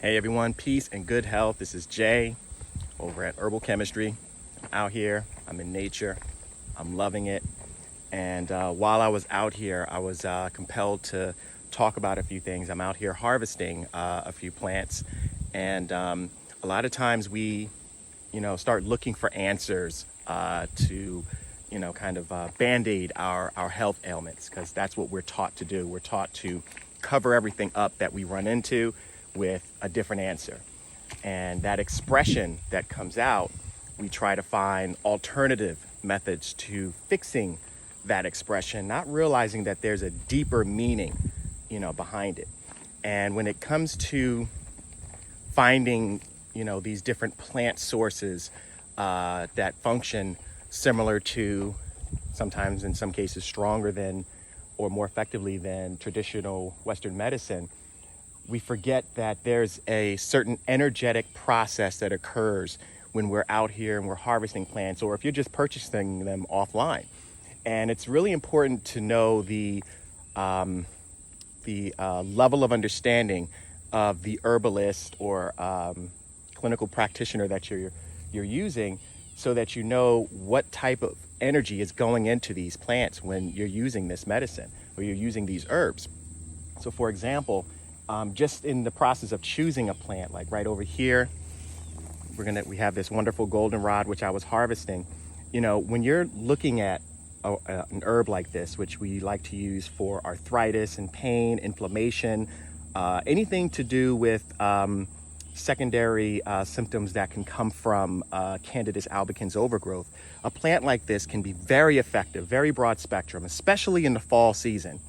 Hey everyone, peace and good health. This is Jay over at Herbal Chemistry. I'm out here, I'm in nature, I'm loving it. And while I was out here, I was compelled to talk about a few things. I'm out here harvesting a few plants. And a lot of times we, start looking for answers to, band-aid our health ailments, because that's what we're taught to do. We're taught to cover everything up that we run into with a different answer. And that expression that comes out, we try to find alternative methods to fixing that expression, not realizing that there's a deeper meaning, behind it. And when it comes to finding, these different plant sources that function similar to, sometimes in some cases stronger than or more effectively than traditional Western medicine, we forget that there's a certain energetic process that occurs when we're out here and we're harvesting plants, or if you're just purchasing them offline. And it's really important to know the level of understanding of the herbalist or clinical practitioner that you're using, so that you know what type of energy is going into these plants when you're using this medicine or you're using these herbs. So for example, just in the process of choosing a plant, like right over here, we have this wonderful goldenrod, which I was harvesting. When you're looking at an herb like this, which we like to use for arthritis and pain, inflammation, anything to do with secondary symptoms that can come from Candidus albicans overgrowth, a plant like this can be very effective, very broad spectrum, especially in the fall season.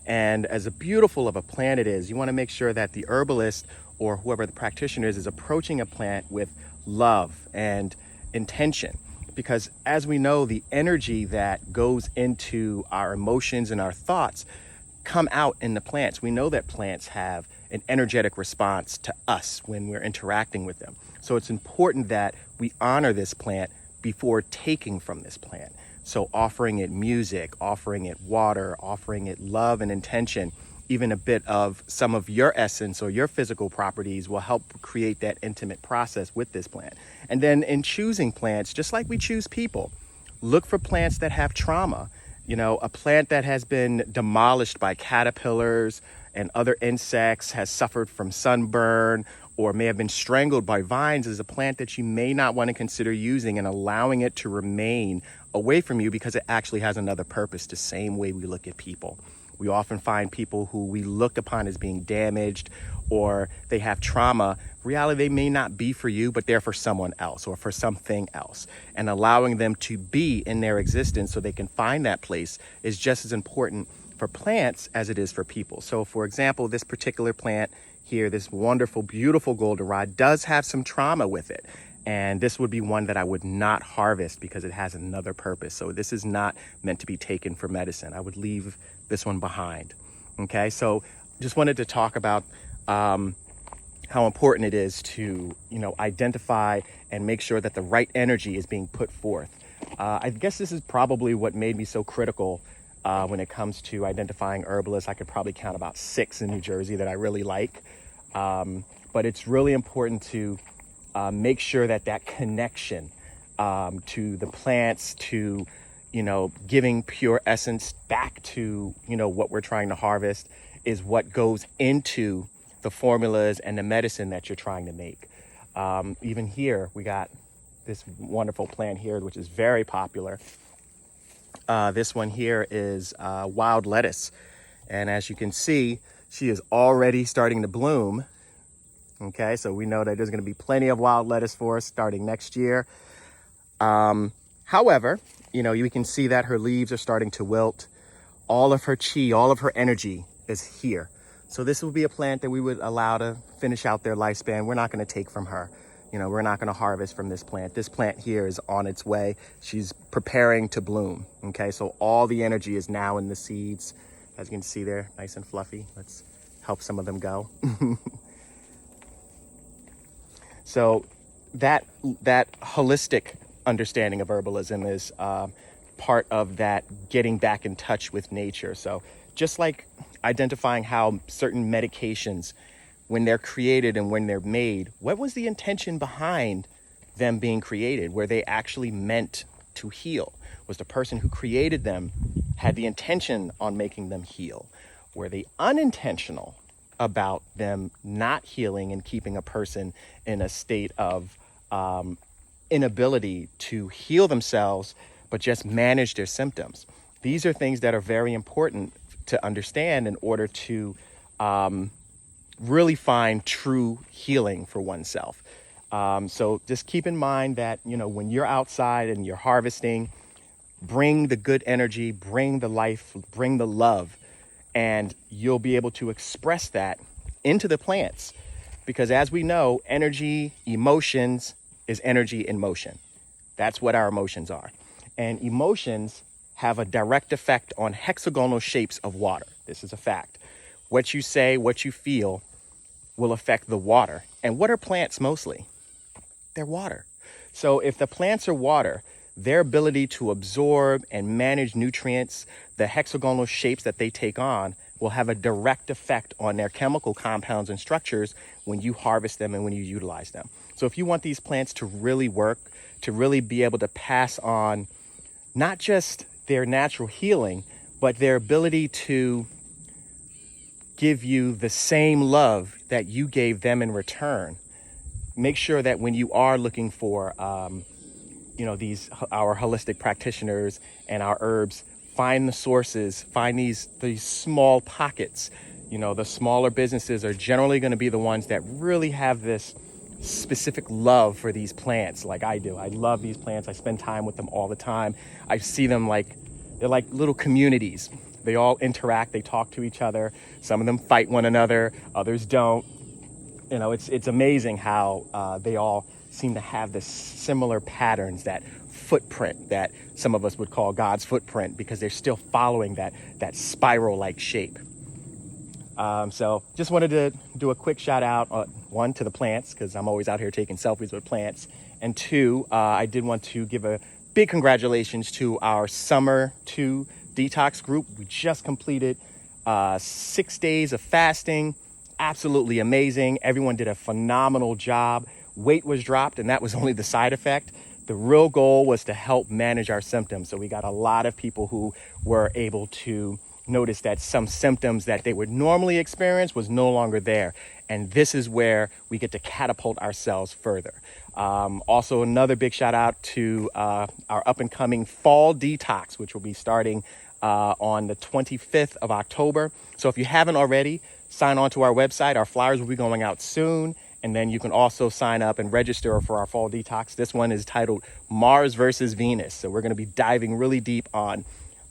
And as beautiful of a plant it is, you want to make sure that the herbalist or whoever the practitioner is approaching a plant with love and intention. Because as we know, the energy that goes into our emotions and our thoughts come out in the plants. We know that plants have an energetic response to us when we're interacting with them. So it's important that we honor this plant before taking from this plant. So offering it music, offering it water, offering it love and intention, even a bit of some of your essence or your physical properties will help create that intimate process with this plant. And then in choosing plants, just like we choose people, look for plants that have trauma. A plant that has been demolished by caterpillars and other insects, has suffered from sunburn, or may have been strangled by vines, is a plant that you may not want to consider using and allowing it to remain away from you, because it actually has another purpose, the same way we look at people. We often find people who we look upon as being damaged or they have trauma. Reality, they may not be for you, but they're for someone else or for something else. And allowing them to be in their existence so they can find that place is just as important for plants as it is for people. So for example, this particular plant here, this wonderful, beautiful goldenrod, does have some trauma with it. And this would be one that I would not harvest because it has another purpose. So this is not meant to be taken for medicine. I would leave this one behind. Okay, so just wanted to talk about how important it is to, identify and make sure that the right energy is being put forth. I guess this is probably what made me so critical when it comes to identifying herbalists. I could probably count about 6 in New Jersey that I really like. But it's really important to make sure that connection to the plants, to, giving pure essence back to, what we're trying to harvest, is what goes into the formulas and the medicine that you're trying to make. Even here, we got this wonderful plant here, which is very popular. This one here is wild lettuce. And as you can see, she is already starting to bloom. Okay, so we know that there's going to be plenty of wild lettuce for us starting next year. However, you can see that her leaves are starting to wilt. All of her chi, all of her energy is here. So this will be a plant that we would allow to finish out their lifespan. We're not going to take from her. We're not going to harvest from this plant. This plant here is on its way. She's preparing to bloom. Okay, so all the energy is now in the seeds. As you can see, they're nice and fluffy. Let's help some of them go. So that holistic understanding of herbalism is part of that getting back in touch with nature. So just like identifying how certain medications when they're created and when they're made, what was the intention behind them being created? Were they actually meant to heal? Was the person who created them had the intention on making them heal? Were they unintentional about them not healing and keeping a person in a state of inability to heal themselves, but just manage their symptoms? These are things that are very important to understand in order to really find true healing for oneself. So just keep in mind that, when you're outside and you're harvesting, bring the good energy, bring the life, bring the love, and you'll be able to express that into the plants. Because as we know, energy, emotions is energy in motion. That's what our emotions are. And emotions have a direct effect on hexagonal shapes of water. This is a fact. What you say, what you feel will affect the water. And what are plants mostly? They're water. So if the plants are water, their ability to absorb and manage nutrients, the hexagonal shapes that they take on, will have a direct effect on their chemical compounds and structures when you harvest them and when you utilize them. So if you want these plants to really work, to really be able to pass on not just their natural healing, but their ability to give you the same love that you gave them in return, make sure that when you are looking for our holistic practitioners and our herbs, find the sources, find these small pockets. The smaller businesses are generally going to be the ones that really have this specific love for these plants, like I do. I love these plants. I spend time with them all the time. I see them they're like little communities. They all interact, they talk to each other. Some of them fight one another, others don't. It's amazing how they all seem to have this similar patterns, that footprint that some of us would call God's footprint, because they're still following that spiral-like shape. So just wanted to do a quick shout out, one, to the plants, because I'm always out here taking selfies with plants. And two, I did want to give a big congratulations to our Summer 2 Detox group. We just completed 6 days of fasting. Absolutely amazing. Everyone did a phenomenal job. Weight was dropped, and that was only the side effect. The real goal was to help manage our symptoms. So we got a lot of people who were able to notice that some symptoms that they would normally experience was no longer there. And this is where we get to catapult ourselves further. Also, another big shout out to our up and coming fall detox, which will be starting on the 25th of October. So if you haven't already, sign on to our website. Our flyers will be going out soon. And then you can also sign up and register for our fall detox. This one is titled Mars versus Venus. So we're going to be diving really deep on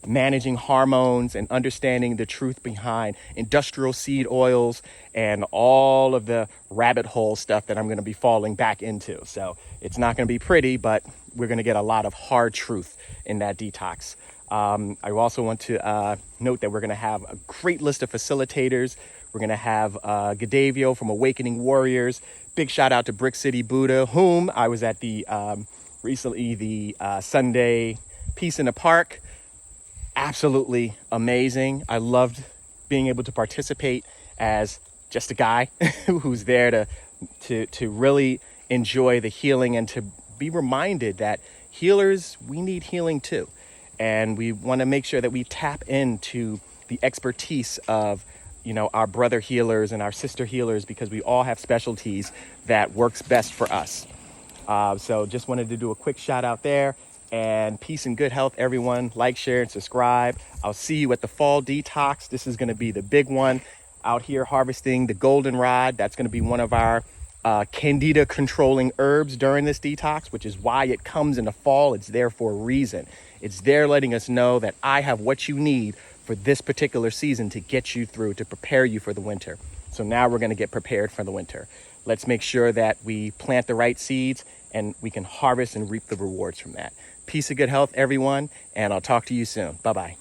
managing hormones and understanding the truth behind industrial seed oils and all of the rabbit hole stuff that I'm going to be falling back into. So it's not going to be pretty, but we're going to get a lot of hard truth in that detox. I also want to note that we're going to have a great list of facilitators. We're going to have Gadavio from Awakening Warriors. Big shout out to Brick City Buddha, whom I was at the Sunday Peace in the Park. Absolutely amazing. I loved being able to participate as just a guy who's there to really enjoy the healing and to be reminded that healers, we need healing too. And we want to make sure that we tap into the expertise of our brother healers and our sister healers, because we all have specialties that works best for us. So just wanted to do a quick shout out there, and peace and good health, everyone. Like, share, and subscribe. I'll see you at the fall detox. This is going to be the big one out here, harvesting the goldenrod. That's going to be one of our candida controlling herbs during this detox, which is why it comes in the fall. It's there for a reason. It's there letting us know that I have what you need for this particular season to get you through, to prepare you for the winter. So now we're going to get prepared for the winter. Let's make sure that we plant the right seeds and we can harvest and reap the rewards from that. Peace and good health, everyone, and I'll talk to you soon. Bye-bye.